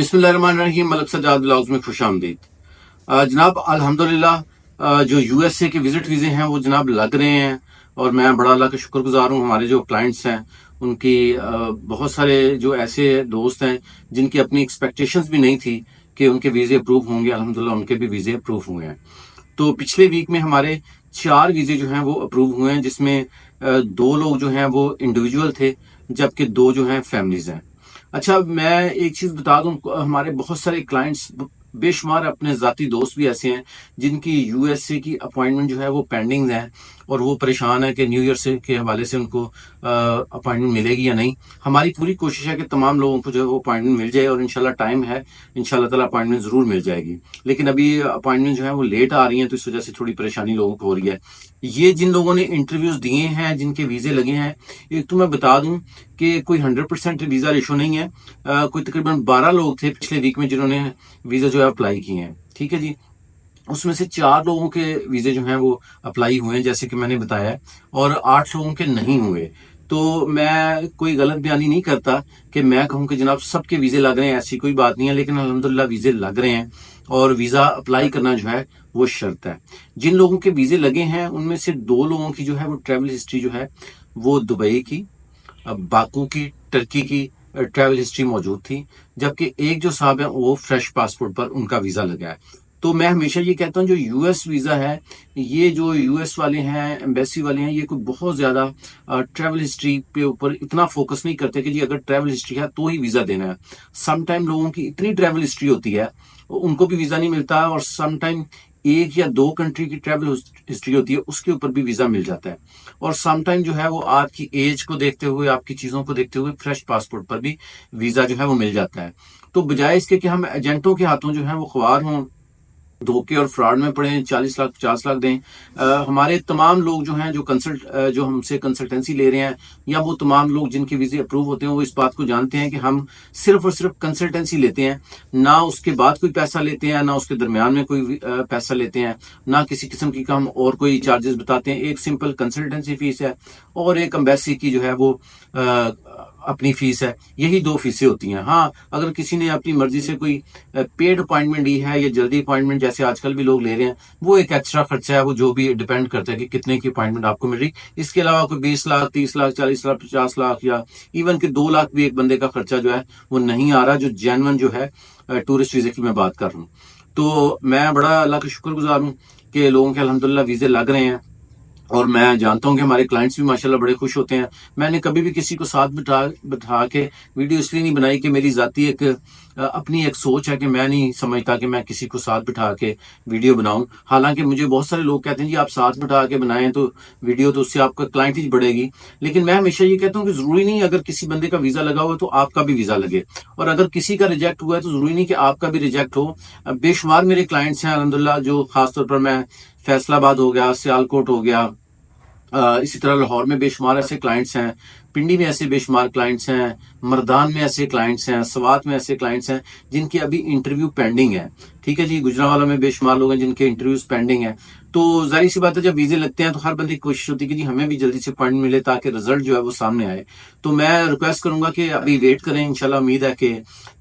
बिस्मिल्लाहिर्रहमानिर्रहीम। मलिक सज्जाद ब्लॉग्स में खुश आमदीद। जनाब अल्हम्दुलिल्लाह, जो यूएसए के विजिट वीजे हैं वो जनाब लग रहे हैं और मैं बड़ा अल्लाह का शुक्रगुजार हूँ। हमारे जो क्लाइंट्स हैं उनकी बहुत सारे जो ऐसे दोस्त हैं जिनकी अपनी एक्सपेक्टेशंस भी नहीं थी कि उनके वीजे अप्रूव होंगे, अल्हम्दुलिल्लाह उनके भी वीजे अप्रूव हुए हैं। तो पिछले वीक में हमारे 4 वीजे जो हैं वो अप्रूव हुए हैं, जिसमें 2 लोग जो हैं वो इंडिविजुअल थे जबकि 2 जो हैं फैमिलीज हैं। अच्छा, मैं एक चीज बता दूं, हमारे बहुत सारे क्लाइंट्स, बेशुमार अपने जाती दोस्त भी ऐसे हैं जिनकी यूएसए की अपॉइंटमेंट जो है वो पेंडिंग है और वो परेशान है कि न्यू ईयर से के हवाले से उनको अपॉइंटमेंट मिलेगी या नहीं। हमारी पूरी कोशिश है कि तमाम लोगों को जो है वो अपॉइंटमेंट मिल जाए और इंशाल्लाह टाइम है, इंशाल्लाह ताला अपॉइंटमेंट जरूर मिल जाएगी। लेकिन अभी अपॉइंटमेंट जो है वो लेट आ रही है, तो इस वजह से थोड़ी परेशानी लोगों को हो रही है। ये जिन लोगों ने इंटरव्यूज दिए हैं, जिनके वीजे लगे हैं, एक तो मैं बता दूं कि कोई 100% वीजा रेशो नहीं है। कोई तकरीबन 12 लोग थे पिछले वीक में जिन्होंने वीजा जो है अप्लाई किए हैं, ठीक है जी। उसमें से 4 लोगों के वीजे जो हैं वो अप्लाई हुए हैं जैसे कि मैंने बताया, और 8 लोगों के नहीं हुए। तो मैं कोई गलत बयानी नहीं करता कि मैं कहूं कि जनाब सबके वीजे लग रहे हैं, ऐसी कोई बात नहीं है। लेकिन अल्हम्दुलिल्लाह वीजे लग रहे हैं और वीजा अप्लाई करना जो है वो शर्त है। जिन लोगों के वीजे लगे हैं उनमें से 2 लोगों की जो है वो ट्रेवल हिस्ट्री जो है वो दुबई की, बाकू की, टर्की की ट्रैवल हिस्ट्री मौजूद थी, जबकि एक जो साहब है वो फ्रेश पासपोर्ट पर उनका वीजा लगा है। तो मैं हमेशा ये कहता हूँ जो यूएस वीजा है, ये जो यूएस वाले हैं, एम्बेसी वाले हैं, ये कोई बहुत ज्यादा ट्रैवल हिस्ट्री पे ऊपर इतना फोकस नहीं करते कि जी अगर ट्रैवल हिस्ट्री है तो ही वीजा देना है। समटाइम लोगों की इतनी ट्रैवल हिस्ट्री होती है उनको भी वीजा नहीं मिलता, और समटाइम 1 या 2 कंट्री की ट्रैवल हिस्ट्री होती है उसके ऊपर भी वीजा मिल जाता है। और समटाइम जो है वो आपकी एज को देखते हुए, आपकी चीजों को देखते हुए फ्रेश पासपोर्ट पर भी वीजा जो है वो मिल जाता है। तो बजाय इसके कि हम एजेंटों के हाथों जो है वो ख्वार हों, धोखे और फ्रॉड में पड़े, 40 लाख 50 लाख दें, हमारे तमाम लोग जो हैं जो हमसे कंसल्टेंसी ले रहे हैं, या वो तमाम लोग जिनके वीजे अप्रूव होते हैं, वो इस बात को जानते हैं कि हम सिर्फ और सिर्फ कंसल्टेंसी लेते हैं, ना उसके बाद कोई पैसा लेते हैं, ना उसके दरमियान में कोई पैसा लेते हैं, ना किसी किस्म की हम और कोई चार्जेस बताते हैं। एक सिंपल कंसल्टेंसी फीस है और एक एम्बेसी की जो है वो अपनी फीस है। यही 2 फीसें होती हैं। हाँ, अगर किसी ने अपनी मर्जी से कोई पेड अपॉइंटमेंट ली है या जल्दी अपॉइंटमेंट जैसे आजकल भी लोग ले रहे हैं, वो एक एक्स्ट्रा खर्चा है, वो जो भी डिपेंड करता है कि कितने की अपॉइंटमेंट आपको मिल रही। इसके अलावा कोई 20 लाख 30 लाख 40 लाख 50 लाख या इवन के 2 लाख भी एक बंदे का खर्चा जो है वो नहीं आ रहा, जो जेन्युइन जो है टूरिस्ट वीजे की मैं बात कर रहा हूँ। तो मैं बड़ा अल्लाह का शुक्रगुजार हूँ कि लोगों के अल्हम्दुलिल्लाह वीजे लग रहे हैं, और मैं जानता हूं कि हमारे क्लाइंट्स भी माशाल्लाह बड़े खुश होते हैं। मैंने कभी भी किसी को साथ बिठा के वीडियो इसलिए नहीं बनाई कि मेरी जाती एक अपनी एक सोच है कि मैं नहीं समझता कि मैं किसी को साथ बिठा के वीडियो बनाऊं। हालांकि मुझे बहुत सारे लोग कहते हैं जी आप साथ बिठा के बनाएं तो वीडियो, तो उससे आपका क्लाइंट ही बढ़ेगी। लेकिन मैं हमेशा ये कहता हूँ कि जरूरी नहीं अगर किसी बंदे का वीजा लगा हुआ तो आपका भी वीजा लगे, और अगर किसी का रिजेक्ट हुआ है तो जरूरी नहीं कि आपका भी रिजेक्ट हो। बेशुमार मेरे क्लाइंट्स हैं अल्हम्दुलिल्लाह, जो खासतौर पर मैं फैसलाबाद हो गया, सियालकोट हो गया, इसी तरह लाहौर में बेशुमार ऐसे क्लाइंट्स हैं, पिंडी में ऐसे बेशुमार क्लाइंट्स हैं, मर्दान में ऐसे क्लाइंट्स हैं, सवात में ऐसे क्लाइंट्स हैं जिनके अभी इंटरव्यू पेंडिंग है। ठीक है जी, गुजरांवाला में बेशुमार लोग हैं जिनके इंटरव्यूज पेंडिंग है। तो जाहिर सी बात है जब वीजे लगते हैं तो हर बंदे की कोशिश होती है कि जी हमें भी जल्दी से अपॉइंटमेंट मिले ताकि रिजल्ट जो है वो सामने आए। तो मैं रिक्वेस्ट करूंगा कि अभी वेट करें, इंशाल्लाह उम्मीद है कि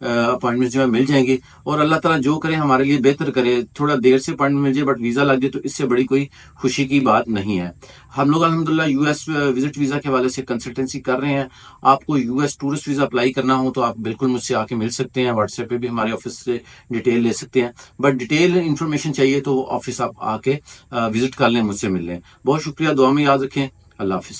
अपॉइंटमेंट जो है मिल जाएंगे, और अल्लाह ताला जो करे हमारे लिए बेहतर करे। थोड़ा देर से अपॉइंटमेंट मिल जाए बट वीजा लग जाए तो इससे बड़ी कोई खुशी की बात नहीं है। हम लोग अल्हम्दुलिल्लाह यूएस विजिट वीजा के हवाले से कंसल्टेंसी कर रहे हैं। आपको यूएस टूरिस्ट वीजा अप्लाई करना हो तो आप बिल्कुल मुझसे आके मिल सकते हैं, व्हाट्सएप पे भी हमारे ऑफिस से डिटेल ले सकते हैं। बट डिटेल इन्फॉर्मेशन चाहिए तो ऑफिस आप आके विजिट कर लें, मुझसे मिल लें। बहुत शुक्रिया, दुआ में याद रखें। अल्लाह हाफिज।